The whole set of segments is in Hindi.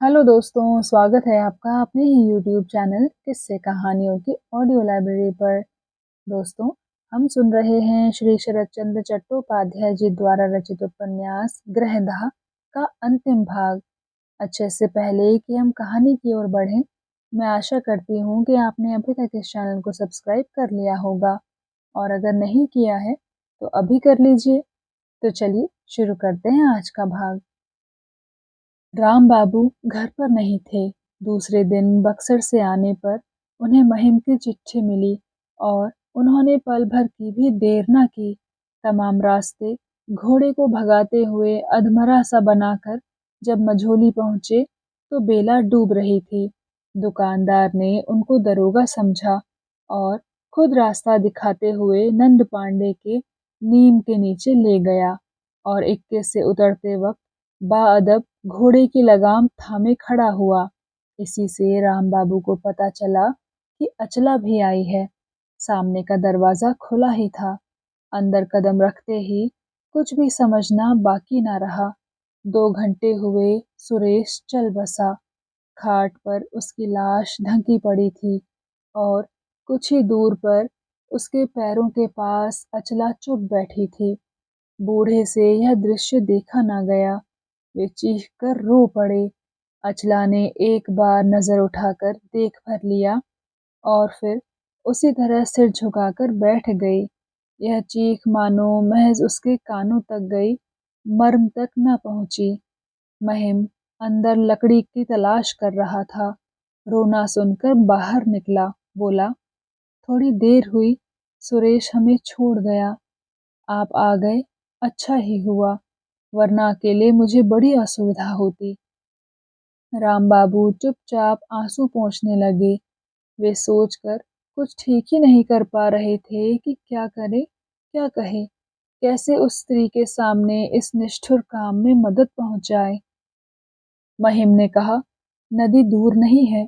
हेलो दोस्तों, स्वागत है आपका अपने ही यूट्यूब चैनल किस्से कहानियों की ऑडियो लाइब्रेरी पर। दोस्तों, हम सुन रहे हैं श्री शरत चंद्र चट्टोपाध्याय जी द्वारा रचित उपन्यास गृहदाह का अंतिम भाग। अच्छे से पहले कि हम कहानी की ओर बढ़ें, मैं आशा करती हूँ कि आपने अभी तक इस चैनल को सब्सक्राइब कर लिया होगा, और अगर नहीं किया है तो अभी कर लीजिए। तो चलिए शुरू करते हैं आज का भाग। राम बाबू घर पर नहीं थे। दूसरे दिन बक्सर से आने पर उन्हें महिम की चिट्ठी मिली और उन्होंने पल भर की भी देर न की। तमाम रास्ते घोड़े को भगाते हुए अधमरा सा बनाकर जब मझोली पहुंचे तो बेला डूब रही थी। दुकानदार ने उनको दरोगा समझा और खुद रास्ता दिखाते हुए नंद पांडे के नीम के नीचे ले गया और इक्के से उतरते वक्त बाअदब घोड़े की लगाम थामे खड़ा हुआ। इसी से राम बाबू को पता चला कि अचला भी आई है। सामने का दरवाजा खुला ही था। अंदर कदम रखते ही कुछ भी समझना बाकी ना रहा। 2 घंटे हुए सुरेश चल बसा। खाट पर उसकी लाश ढंकी पड़ी थी और कुछ ही दूर पर उसके पैरों के पास अचला चुप बैठी थी। बूढ़े से यह दृश्य देखा ना गया। वे चीख कर रो पड़े। अचला ने एक बार नजर उठाकर देख भर लिया और फिर उसी तरह सिर झुकाकर बैठ गई। यह चीख मानो महज उसके कानों तक गई, मर्म तक न पहुंची। महिम अंदर लकड़ी की तलाश कर रहा था। रोना सुनकर बाहर निकला। बोला, थोड़ी देर हुई, सुरेश हमें छोड़ गया। आप आ गए, अच्छा ही हुआ, वरना अकेले मुझे बड़ी असुविधा होती। राम बाबू चुपचाप आंसू पोंछने लगे। वे सोचकर कुछ ठीक ही नहीं कर पा रहे थे कि क्या करे, क्या कहे, कैसे उस स्त्री के सामने इस निष्ठुर काम में मदद पहुंचाए। महिम ने कहा, नदी दूर नहीं है,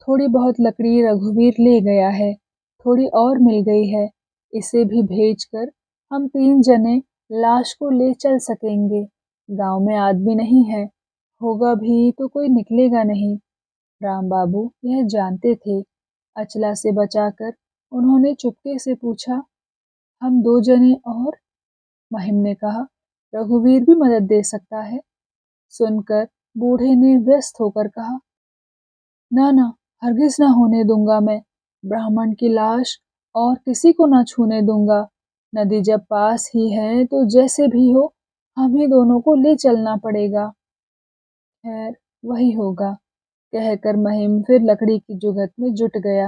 थोड़ी बहुत लकड़ी रघुवीर ले गया है, थोड़ी और मिल गई है, इसे भी भेजकर हम 3 जने लाश को ले चल सकेंगे। गांव में आदमी नहीं है, होगा भी तो कोई निकलेगा नहीं। राम बाबू यह जानते थे। अचला से बचाकर उन्होंने चुपके से पूछा, हम 2 जने और? महिम ने कहा, रघुवीर भी मदद दे सकता है। सुनकर बूढ़े ने व्यस्त होकर कहा, ना ना, हरगिज ना होने दूंगा मैं। ब्राह्मण की लाश और किसी को ना छूने दूंगा। नदी जब पास ही है तो जैसे भी हो हम ही दोनों को ले चलना पड़ेगा। खैर, वही होगा, कहकर महिम फिर लकड़ी की जुगत में जुट गया।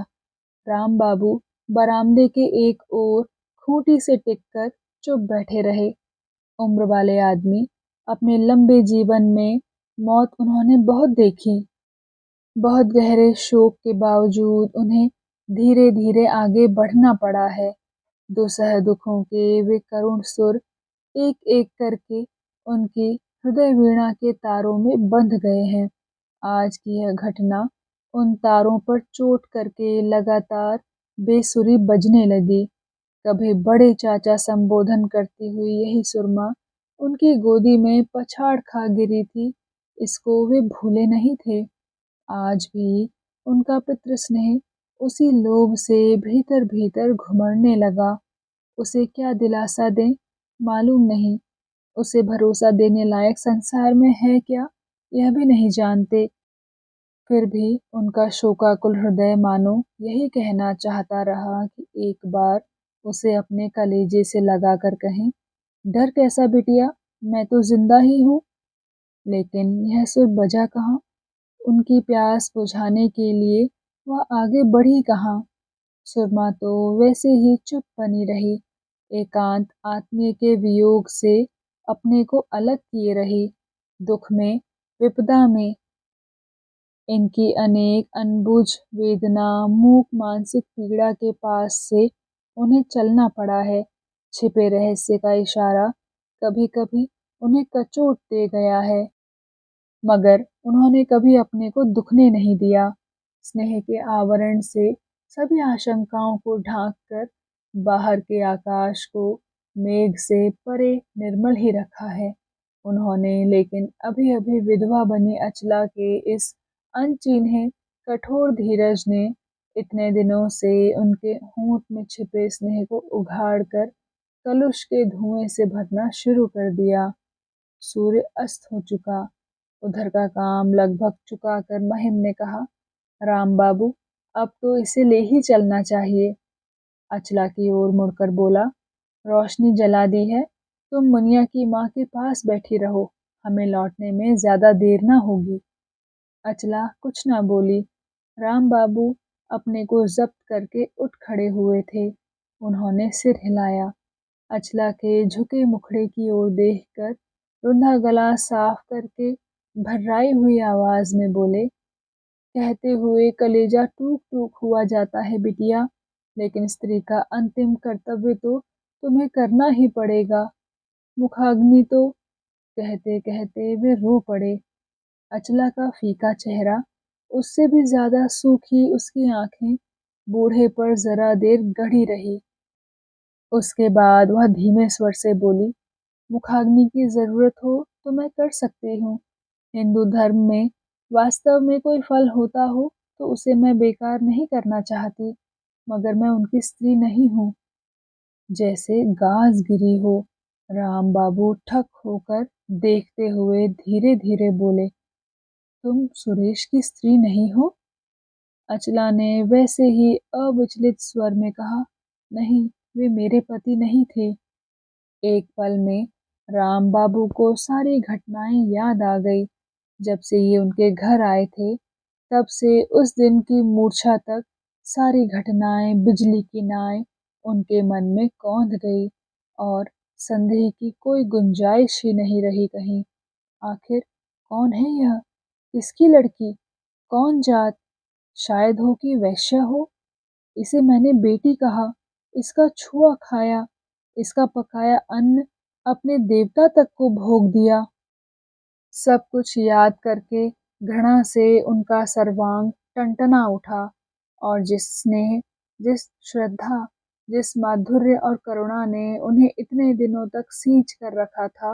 राम बाबू बरामदे के एक ओर खूंटी से टिककर चुप बैठे रहे। उम्र वाले आदमी, अपने लंबे जीवन में मौत उन्होंने बहुत देखी। बहुत गहरे शोक के बावजूद उन्हें धीरे धीरे आगे बढ़ना पड़ा है। दुसह दुखों के वे करुण सुर एक एक करके उनकी हृदय वीणा के तारों में बंध गए हैं। आज की यह घटना उन तारों पर चोट करके लगातार बेसुरी बजने लगी। कभी बड़े चाचा संबोधन करती हुई यही सुरमा उनकी गोदी में पछाड़ खा गिरी थी, इसको वे भूले नहीं थे। आज भी उनका पितृस्नेह उसी लोभ से भीतर भीतर घुमड़ने लगा। उसे क्या दिलासा दें, मालूम नहीं। उसे भरोसा देने लायक संसार में है क्या, यह भी नहीं जानते। फिर भी उनका शोकाकुल हृदय मानो यही कहना चाहता रहा कि एक बार उसे अपने कलेजे से लगाकर कहें, डर कैसा बिटिया, मैं तो जिंदा ही हूँ। लेकिन यह सुर बजा कहाँ। उनकी प्यास बुझाने के लिए वह आगे बढ़ी कहाँ। सुरमा तो वैसे ही चुप बनी रही, एकांत आत्मीय के वियोग से अपने को अलग किए रही। दुख में, विपदा में इनकी अनेक अनबुझ वेदना, मूक मानसिक पीड़ा के पास से उन्हें चलना पड़ा है। छिपे रहस्य का इशारा कभी कभी उन्हें कचोट दे गया है, मगर उन्होंने कभी अपने को दुखने नहीं दिया। स्नेह के आवरण से सभी आशंकाओं को ढांक कर बाहर के आकाश को मेघ से परे निर्मल ही रखा है। उन्होंने लेकिन अभी-अभी विधवा बनी अचला के इस अनचिन्हे कठोर धीरज ने इतने दिनों से उनके होंठ में छिपे स्नेह को उघाड़ कर कलुष के धुएं से भरना शुरू कर दिया। सूर्य अस्त हो चुका। उधर का काम लगभग चुका कर महिम ने कहा, राम बाबू, अब तो इसे ले ही चलना चाहिए। अचला की ओर मुड़कर बोला, रोशनी जला दी है, तुम मुनिया की माँ के पास बैठी रहो, हमें लौटने में ज्यादा देर ना होगी। अचला कुछ ना बोली। राम बाबू अपने को जब्त करके उठ खड़े हुए थे। उन्होंने सिर हिलाया। अचला के झुके मुखड़े की ओर देखकर रुंधा गला साफ करके भर्राई हुई आवाज में बोले, कहते हुए कलेजा टूक टूक हुआ जाता है बिटिया, लेकिन स्त्री का अंतिम कर्तव्य तो तुम्हें करना ही पड़ेगा। मुखाग्नि तो। कहते कहते वे रो पड़े। अचला का फीका चेहरा, उससे भी ज्यादा सूखी उसकी आंखें बूढ़े पर जरा देर गड़ी रही। उसके बाद वह धीमे स्वर से बोली, मुखाग्नि की जरूरत हो तो मैं कर सकती हूँ। हिंदू धर्म में वास्तव में कोई फल होता हो तो उसे मैं बेकार नहीं करना चाहती, मगर मैं उनकी स्त्री नहीं हूँ। जैसे गाज गिरी हो। राम बाबू ठक होकर देखते हुए धीरे धीरे बोले, तुम सुरेश की स्त्री नहीं हो? अचला ने वैसे ही अविचलित स्वर में कहा, नहीं, वे मेरे पति नहीं थे। एक पल में राम बाबू को सारी घटनाएं याद आ गई। जब से ये उनके घर आए थे, तब से उस दिन की मूर्छा तक सारी घटनाएं बिजली की नाई उनके मन में कौंध गई और संदेह की कोई गुंजाइश ही नहीं रही कहीं। आखिर कौन है यह? किसकी लड़की? कौन जात? शायद हो कि वैश्य हो। इसे मैंने बेटी कहा, इसका छुआ खाया, इसका पकाया अन्न अपने देवता तक को भोग दिया। सब कुछ याद करके घृणा से उनका सर्वांग टनटना उठा और जिस स्नेह, जिस श्रद्धा, जिस माधुर्य और करुणा ने उन्हें इतने दिनों तक सींच कर रखा था,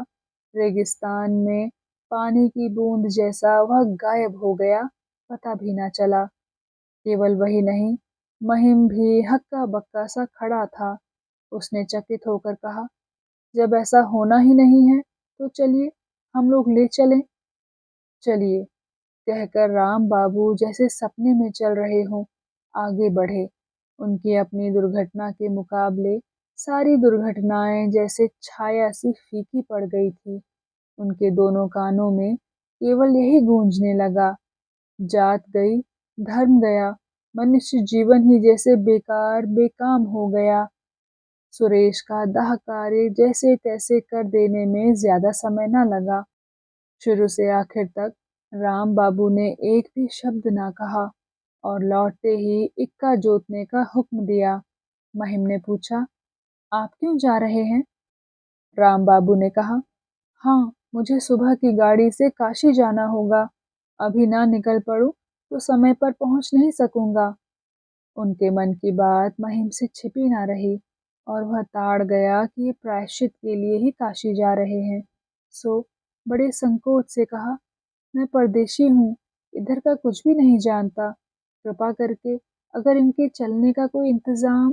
रेगिस्तान में पानी की बूंद जैसा वह गायब हो गया, पता भी ना चला। केवल वही नहीं, महिम भी हक्का बक्का सा खड़ा था। उसने चकित होकर कहा, जब ऐसा होना ही नहीं है तो चलिए, हम लोग ले चलें। चलिए, कहकर राम बाबू जैसे सपने में चल रहे हों आगे बढ़े। उनकी अपनी दुर्घटना के मुकाबले सारी दुर्घटनाएं जैसे छाया सी फीकी पड़ गई थी। उनके दोनों कानों में केवल यही गूंजने लगा, जात गई, धर्म गया, मनुष्य जीवन ही जैसे बेकार बेकाम हो गया। सुरेश का दाह कार्य जैसे तैसे कर देने में ज्यादा समय न लगा। शुरू से आखिर तक राम बाबू ने एक भी शब्द ना कहा और लौटते ही इक्का जोतने का हुक्म दिया। महिम ने पूछा, आप क्यों जा रहे हैं? राम बाबू ने कहा, हाँ, मुझे सुबह की गाड़ी से काशी जाना होगा। अभी ना निकल पड़ूं तो समय पर पहुंच नहीं सकूंगा। उनके मन की बात महिम से छिपी ना रही और वह ताड़ गया कि ये प्रायश्चित के लिए ही काशी जा रहे हैं। सो बड़े संकोच से कहा, मैं परदेशी हूँ, इधर का कुछ भी नहीं जानता। कृपा करके अगर इनके चलने का कोई इंतजाम।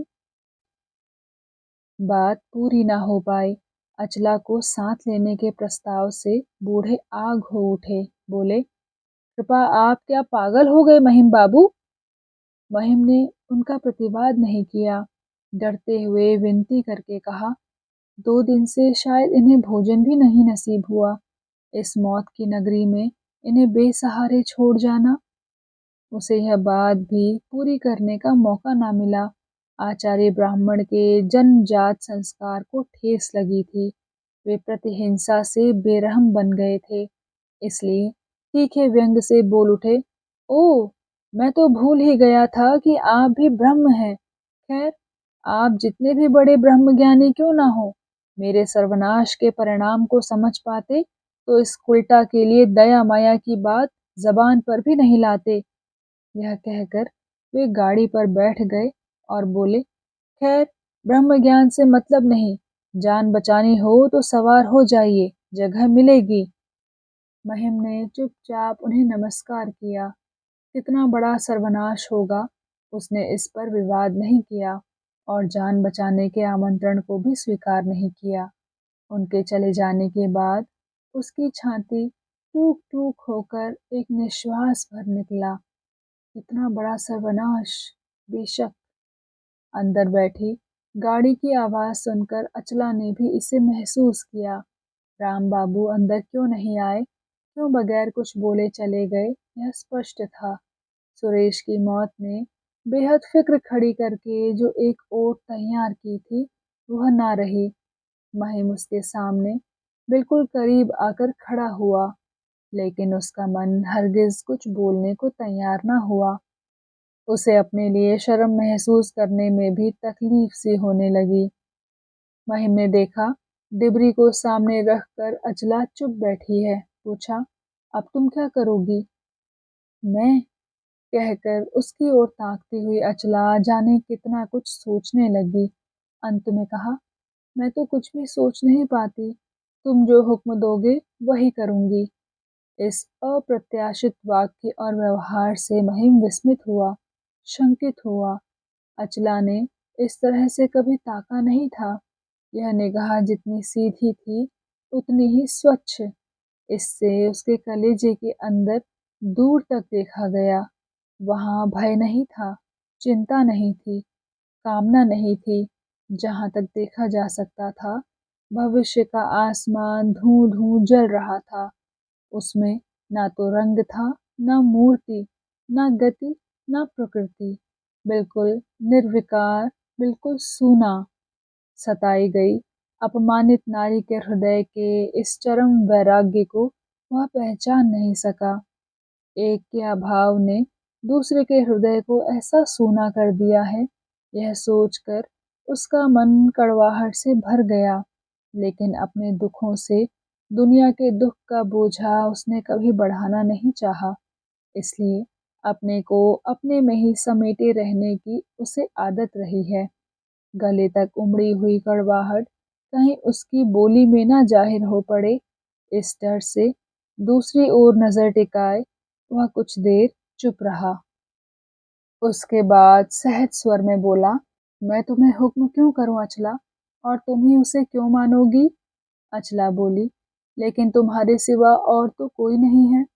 बात पूरी ना हो पाई। अचला को साथ लेने के प्रस्ताव से बूढ़े आग हो उठे। बोले, कृपा आप क्या पागल हो गए महिम बाबू? महिम ने उनका प्रतिवाद नहीं किया। डरते हुए विनती करके कहा, 2 दिन से शायद इन्हें भोजन भी नहीं नसीब हुआ। इस मौत की नगरी में इन्हें बेसहारे छोड़ जाना। उसे यह बात भी पूरी करने का मौका ना मिला। आचार्य ब्राह्मण के जन्मजात संस्कार को ठेस लगी थी। वे प्रतिहिंसा से बेरहम बन गए थे। इसलिए तीखे व्यंग से बोल उठे, ओ, मैं तो भूल ही गया था कि आप भी ब्रह्म हैं। खैर, आप जितने भी बड़े ब्रह्मज्ञानी क्यों ना हो, मेरे सर्वनाश के परिणाम को समझ पाते तो इस उल्टा के लिए दया माया की बात जबान पर भी नहीं लाते। यह कहकर वे गाड़ी पर बैठ गए और बोले, खैर, ब्रह्म ज्ञान से मतलब नहीं, जान बचानी हो तो सवार हो जाइए, जगह मिलेगी। महिम ने चुपचाप उन्हें नमस्कार किया। कितना बड़ा सर्वनाश होगा, उसने इस पर विवाद नहीं किया और जान बचाने के आमंत्रण को भी स्वीकार नहीं किया। उनके चले जाने के बाद उसकी छाती टूक-टूक होकर एक निश्वास भर निकला। इतना बड़ा सर्वनाश! बेशक। अंदर बैठी गाड़ी की आवाज़ सुनकर अचला ने भी इसे महसूस किया। राम बाबू अंदर क्यों नहीं आए, क्यों बगैर कुछ बोले चले गए, यह स्पष्ट था। सुरेश की मौत ने बेहद फ़िक्र खड़ी करके जो एक ओट तैयार की थी, वह ना रही। महिम उसके सामने बिल्कुल करीब आकर खड़ा हुआ, लेकिन उसका मन हरगिज़ कुछ बोलने को तैयार न हुआ। उसे अपने लिए शर्म महसूस करने में भी तकलीफ सी होने लगी। महिम ने देखा, डिबरी को सामने रखकर अचला चुप बैठी है। पूछा, अब तुम क्या करोगी? मैं? कहकर उसकी ओर ताकती हुई अचला जाने कितना कुछ सोचने लगी। अंत में कहा, मैं तो कुछ भी सोच नहीं पाती। तुम जो हुक्म दोगे वही करूंगी। इस अप्रत्याशित वाक्य और व्यवहार से महिम विस्मित हुआ, शंकित हुआ। अचला ने इस तरह से कभी ताका नहीं था। यह निगाह जितनी सीधी थी, उतनी ही स्वच्छ। इससे उसके कलेजे के अंदर दूर तक देखा गया। वहाँ भय नहीं था, चिंता नहीं थी, कामना नहीं थी। जहाँ तक देखा जा सकता था, भविष्य का आसमान धूं-धूं जल रहा था। उसमें ना तो रंग था, ना मूर्ति, ना गति, ना प्रकृति। बिल्कुल निर्विकार, बिल्कुल सूना। सताई गई, अपमानित नारी के हृदय के इस चरम वैराग्य को वह पहचान नहीं सका। एक के अभाव ने दूसरे के हृदय को ऐसा सूना कर दिया है, यह सोचकर उसका मन कड़वाहट से भर गया। लेकिन अपने दुखों से दुनिया के दुख का बोझा उसने कभी बढ़ाना नहीं चाहा। इसलिए अपने को अपने में ही समेटे रहने की उसे आदत रही है। गले तक उमड़ी हुई कड़वाहट कहीं उसकी बोली में ना जाहिर हो पड़े, इस डर से दूसरी ओर नजर टिकाए वह कुछ देर चुप रहा। उसके बाद सहज स्वर में बोला, मैं तुम्हें हुक्म क्यों करूं अचला, और तुम ही उसे क्यों मानोगी? अचला बोली, लेकिन तुम्हारे सिवा और तो कोई नहीं है,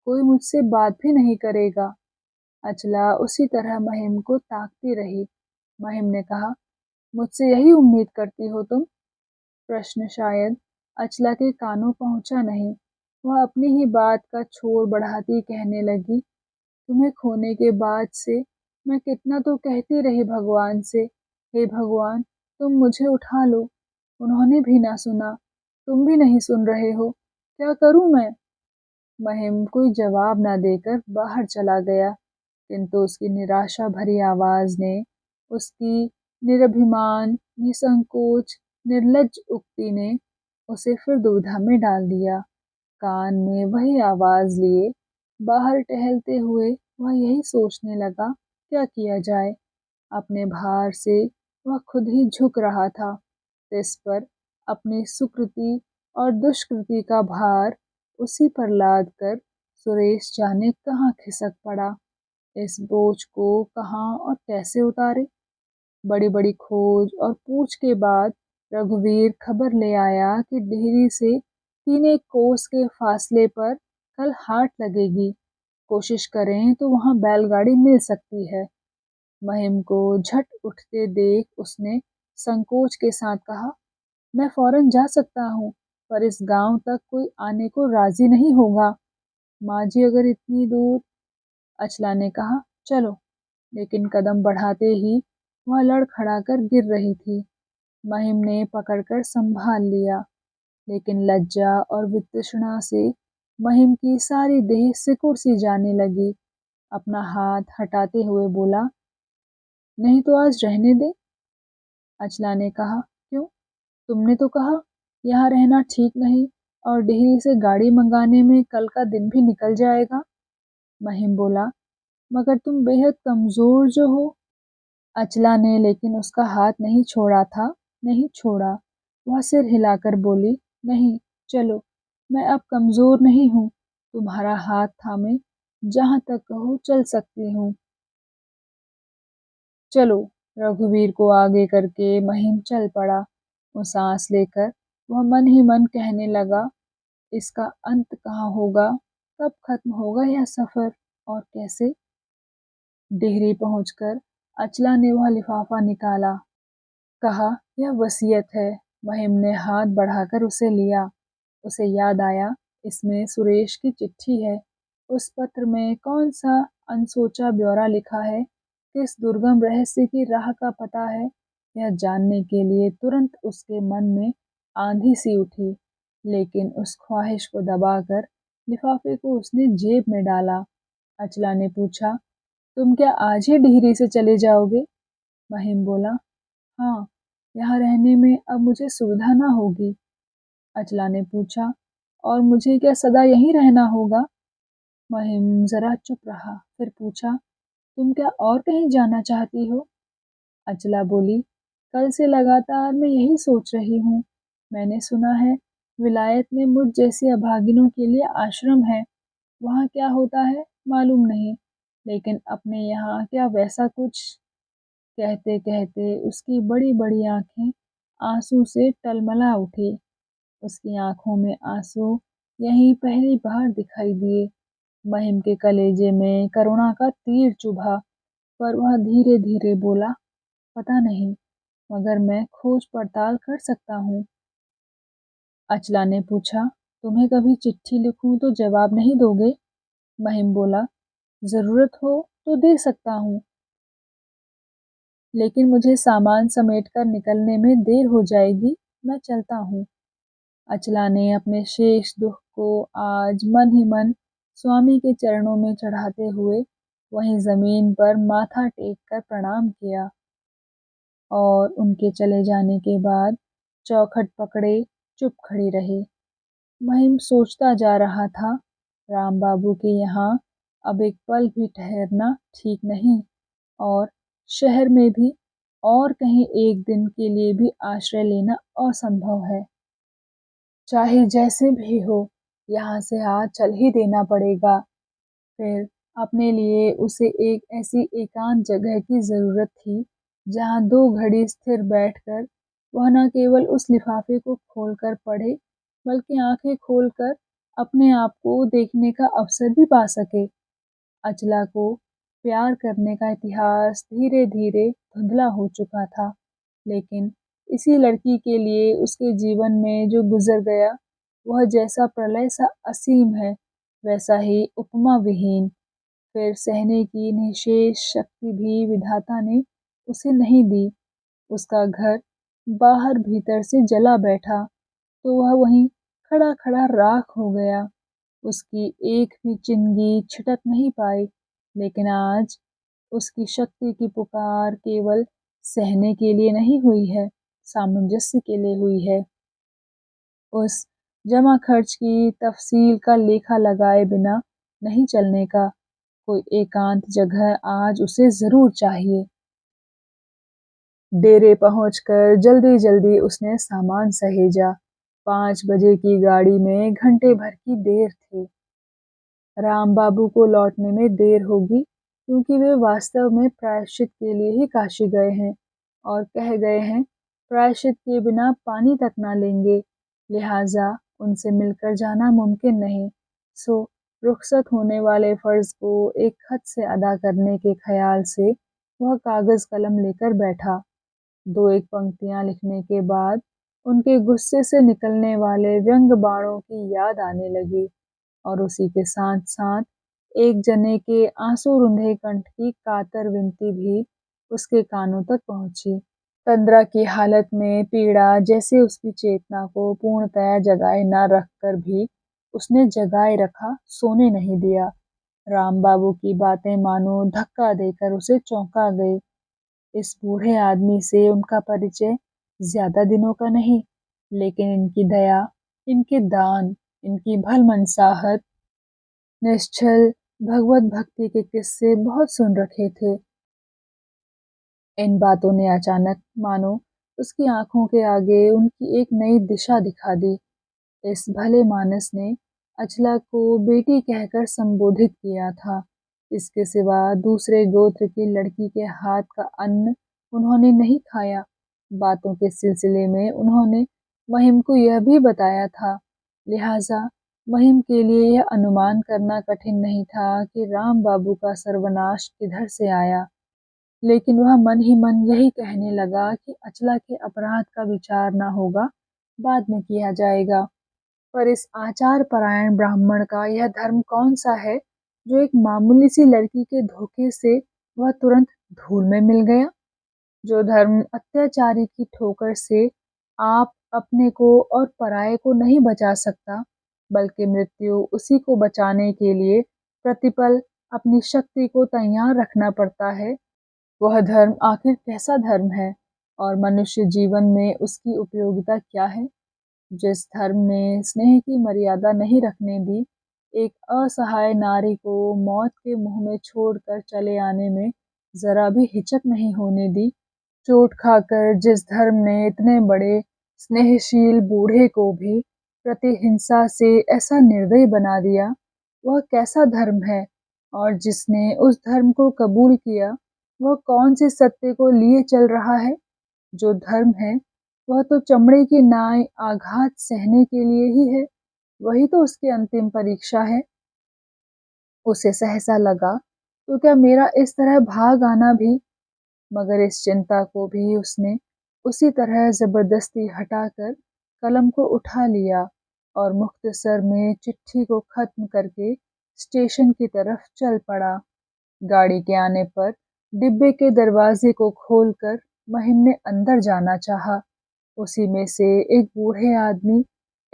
कोई मुझसे बात भी नहीं करेगा। अचला उसी तरह महिम को ताकती रही। महिम ने कहा, मुझसे यही उम्मीद करती हो तुम? प्रश्न शायद अचला के कानों पहुंचा नहीं। वह अपनी ही बात का छोर बढ़ाती कहने लगी, तुम्हें खोने के बाद से मैं कितना तो कहती रही भगवान से, हे भगवान तुम मुझे उठा लो। उन्होंने भी ना सुना, तुम भी नहीं सुन रहे हो, क्या करूं मैं? महिम कोई जवाब ना देकर बाहर चला गया, किंतु उसकी निराशा भरी आवाज ने, उसकी निरभिमान, निसंकोच, निर्लज्ज उक्ति ने उसे फिर दुविधा में डाल दिया। कान में वही आवाज लिए बाहर टहलते हुए वह यही सोचने लगा, क्या किया जाए? अपने भार से वह खुद ही झुक रहा था। इस पर अपनी सुकृति और दुष्कृति का भार उसी पर लाद कर सुरेश जाने कहाँ खिसक पड़ा। इस बोझ को कहाँ और कैसे उतारे? बड़ी-बड़ी खोज और पूछ के बाद रघुवीर खबर ले आया कि डिहरी से 3 कोस के फासले पर कल हाट लगेगी। कोशिश करें तो वहाँ बैलगाड़ी मिल सकती है। महिम को झट उठते देख उसने संकोच के साथ कहा, मैं फौरन जा सकता हूँ, पर इस गांव तक कोई आने को राजी नहीं होगा। माँ जी अगर इतनी दूर। अचला ने कहा, चलो। लेकिन कदम बढ़ाते ही वह लड़खड़ाकर गिर रही थी। महिम ने पकड़कर संभाल लिया, लेकिन लज्जा और वितृष्णा से महिम की सारी देह सिकुड़ सी जाने लगी। अपना हाथ हटाते हुए बोला, नहीं तो आज रहने दे। अचला ने कहा, क्यों? तुमने तो कहा यहाँ रहना ठीक नहीं और डिहरी से गाड़ी मंगाने में कल का दिन भी निकल जाएगा। महिम बोला, मगर तुम बेहद कमजोर जो हो। अचला ने लेकिन उसका हाथ नहीं छोड़ा था, नहीं छोड़ा। वह सिर हिलाकर बोली, नहीं, चलो, मैं अब कमज़ोर नहीं हूँ, तुम्हारा हाथ थामे जहाँ तक कहो चल सकती हूँ। चलो, रघुवीर को आगे करके महिम चल पड़ा। वो सांस लेकर वह मन ही मन कहने लगा, इसका अंत कहाँ होगा, कब खत्म होगा यह सफर और कैसे। डिहरी पहुंचकर अचला ने वह लिफाफा निकाला, कहा यह वसीयत है। महिम ने हाथ बढ़ाकर उसे लिया। उसे याद आया, इसमें सुरेश की चिट्ठी है। उस पत्र में कौन सा अनसोचा ब्यौरा लिखा है, किस दुर्गम रहस्य की राह का पता है, यह जानने के लिए तुरंत उसके मन में आंधी सी उठी। लेकिन उस ख्वाहिश को दबाकर लिफाफे को उसने जेब में डाला। अचला ने पूछा, तुम क्या आज ही डिहरी से चले जाओगे? महिम बोला, हाँ, यहाँ रहने में अब मुझे सुविधा ना होगी। अचला ने पूछा, और मुझे क्या सदा यहीं रहना होगा? महिम जरा चुप रहा, फिर पूछा, तुम क्या और कहीं जाना चाहती हो? अचला बोली, कल से लगातार मैं यही सोच रही हूँ। मैंने सुना है विलायत में मुझ जैसी अभागिनों के लिए आश्रम है। वहाँ क्या होता है मालूम नहीं, लेकिन अपने यहाँ क्या वैसा कुछ। कहते कहते उसकी बड़ी बड़ी आंखें आंसू से टलमला उठी। उसकी आंखों में आंसू यहीं पहली बार दिखाई दिए। महिम के कलेजे में करुणा का तीर चुभा, पर वह धीरे धीरे बोला, पता नहीं, मगर मैं खोज पड़ताल कर सकता हूँ। अचला ने पूछा, तुम्हें कभी चिट्ठी लिखूं तो जवाब नहीं दोगे? महिम बोला, जरूरत हो तो दे सकता हूँ, लेकिन मुझे सामान समेटकर निकलने में देर हो जाएगी। मैं चलता हूँ। अचला ने अपने शेष दुख को आज मन ही मन स्वामी के चरणों में चढ़ाते हुए वहीं जमीन पर माथा टेक कर प्रणाम किया और उनके चले जाने के बाद चौखट पकड़े चुप खड़ी रही। महिम सोचता जा रहा था, राम बाबू के यहाँ अब एक पल भी ठहरना ठीक नहीं, और शहर में भी और कहीं एक दिन के लिए भी आश्रय लेना असंभव है। चाहे जैसे भी हो, यहाँ से हाथ चल ही देना पड़ेगा। फिर अपने लिए उसे एक ऐसी एकांत जगह की जरूरत थी, जहाँ 2 घड़ी स्थिर बैठकर वह न केवल उस लिफाफे को खोलकर पढ़े, बल्कि आंखें खोलकर अपने आप को देखने का अवसर भी पा सके। अचला को प्यार करने का इतिहास धीरे धीरे धुंधला हो चुका था, लेकिन इसी लड़की के लिए उसके जीवन में जो गुजर गया, वह जैसा प्रलय सा असीम है, वैसा ही उपमा विहीन। फिर सहने की निशेष शक्ति भी विधाता ने उसे नहीं दी। उसका घर बाहर भीतर से जला बैठा, तो वह वहीं खड़ा खड़ा राख हो गया। उसकी एक भी चिंगी छिटक नहीं पाई। लेकिन आज उसकी शक्ति की पुकार केवल सहने के लिए नहीं हुई है, सामंजस्य के लिए हुई है। उस जमा खर्च की तफसील का लेखा लगाए बिना नहीं चलने का। कोई एकांत जगह आज उसे जरूर चाहिए। डेरे पहुंचकर जल्दी जल्दी उसने सामान सहेजा। 5 बजे की गाड़ी में घंटे भर की देर थी। राम बाबू को लौटने में देर होगी, क्योंकि वे वास्तव में प्रायश्चित के लिए ही काशी गए हैं और कह गए हैं प्रायश्चित के बिना पानी तक ना लेंगे, लिहाजा उनसे मिलकर जाना मुमकिन नहीं। सो रुखसत होने वाले फर्ज को एक खत से अदा करने के ख्याल से वह कागज कलम लेकर बैठा। 2 एक पंक्तियां लिखने के बाद उनके गुस्से से निकलने वाले व्यंग बाणों की याद आने लगी, और उसी के साथ साथ एक जने के आंसू रुंधे कंठ की कातर विनती भी उसके कानों तक पहुंची। तंद्रा की हालत में पीड़ा जैसे उसकी चेतना को पूर्णतया जगाए न रखकर भी उसने जगाए रखा, सोने नहीं दिया। राम बाबू की बातें मानो धक्का देकर उसे चौंका गई। इस बूढ़े आदमी से उनका परिचय ज्यादा दिनों का नहीं, लेकिन इनकी दया, इनके दान, इनकी भलमनसाहत, निश्चल भगवत भक्ति के किस्से बहुत सुन रखे थे। इन बातों ने अचानक मानो उसकी आंखों के आगे उनकी एक नई दिशा दिखा दी। इस भले मानस ने अचला को बेटी कहकर संबोधित किया था। इसके सिवा दूसरे गोत्र की लड़की के हाथ का अन्न उन्होंने नहीं खाया। बातों के सिलसिले में उन्होंने महिम को यह भी बताया था, लिहाजा महिम के लिए यह अनुमान करना कठिन नहीं था कि राम बाबू का सर्वनाश किधर से आया। लेकिन वह मन ही मन यही कहने लगा कि अचला के अपराध का विचार न होगा, बाद में किया जाएगा। पर इस आचार परायण ब्राह्मण का यह धर्म कौन सा है जो एक मामूली सी लड़की के धोखे से वह तुरंत धूल में मिल गया। जो धर्म अत्याचारी की ठोकर से आप अपने को और पराये को नहीं बचा सकता, बल्कि मृत्यु उसी को बचाने के लिए प्रतिपल अपनी शक्ति को तैयार रखना पड़ता है, वह धर्म आखिर कैसा धर्म है और मनुष्य जीवन में उसकी उपयोगिता क्या है? जिस धर्म ने स्नेह की मर्यादा नहीं रखने दी, एक असहाय नारी को मौत के मुंह में छोड़कर चले आने में जरा भी हिचक नहीं होने दी, चोट खाकर जिस धर्म ने इतने बड़े स्नेहशील बूढ़े को भी प्रतिहिंसा से ऐसा निर्दयी बना दिया, वह कैसा धर्म है? और जिसने उस धर्म को कबूल किया, वह कौन से सत्य को लिए चल रहा है? जो धर्म है वह तो चमड़े की नाई आघात सहने के लिए ही है, वही तो उसकी अंतिम परीक्षा है। उसे सहसा लगा तो क्या मेरा इस तरह भाग आना भी, मगर इस चिंता को भी उसने उसी तरह जबरदस्ती हटाकर कलम को उठा लिया और मुख्तसर में चिट्ठी को खत्म करके स्टेशन की तरफ चल पड़ा। गाड़ी के आने पर डिब्बे के दरवाजे को खोलकर महिम ने अंदर जाना चाहा। उसी में से एक बूढ़े आदमी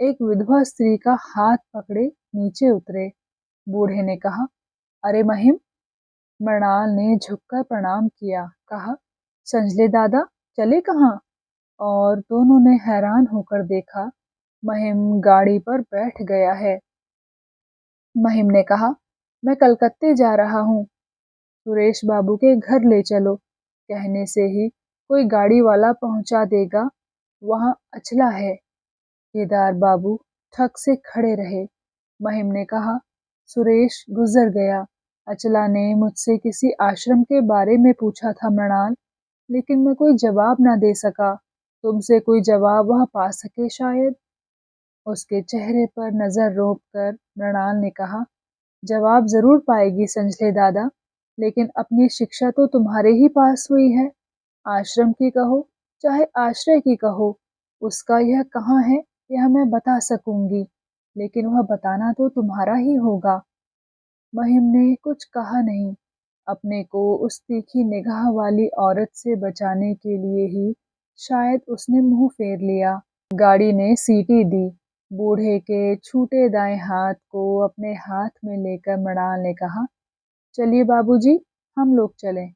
एक विधवा स्त्री का हाथ पकड़े नीचे उतरे। बूढ़े ने कहा, अरे महिम। मृणाल ने झुककर प्रणाम किया, कहा, संजले दादा, चले कहाँ? और दोनों ने हैरान होकर देखा, महिम गाड़ी पर बैठ गया है। महिम ने कहा, मैं कलकत्ते जा रहा हूँ, सुरेश बाबू के घर ले चलो, कहने से ही कोई गाड़ी वाला पहुंचा देगा, वहां अचला है। केदार बाबू ठक से खड़े रहे। महिम ने कहा, सुरेश गुजर गया। अचला ने मुझसे किसी आश्रम के बारे में पूछा था मृणाल, लेकिन मैं कोई जवाब ना दे सका। तुमसे कोई जवाब वह पा सके शायद। उसके चेहरे पर नजर रोक कर मृणाल ने कहा, जवाब जरूर पाएगी संजले दादा, लेकिन अपनी शिक्षा तो तुम्हारे ही पास हुई है। आश्रम की कहो चाहे आश्रय की कहो, उसका यह कहाँ है यह मैं बता सकूंगी, लेकिन वह बताना तो तुम्हारा ही होगा। महिम ने कुछ कहा नहीं। अपने को उस तीखी निगाह वाली औरत से बचाने के लिए ही शायद उसने मुंह फेर लिया। गाड़ी ने सीटी दी। बूढ़े के छूटे दाएं हाथ को अपने हाथ में लेकर मृणाल ने कहा, चलिए बाबूजी, हम लोग चलें।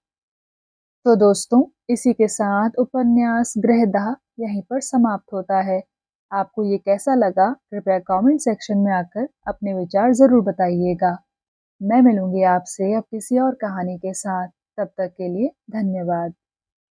तो दोस्तों, इसी के साथ उपन्यास गृहदाह यहीं पर समाप्त होता है। आपको ये कैसा लगा कृपया कमेंट सेक्शन में आकर अपने विचार ज़रूर बताइएगा। मैं मिलूंगी आपसे अब किसी और कहानी के साथ। तब तक के लिए धन्यवाद।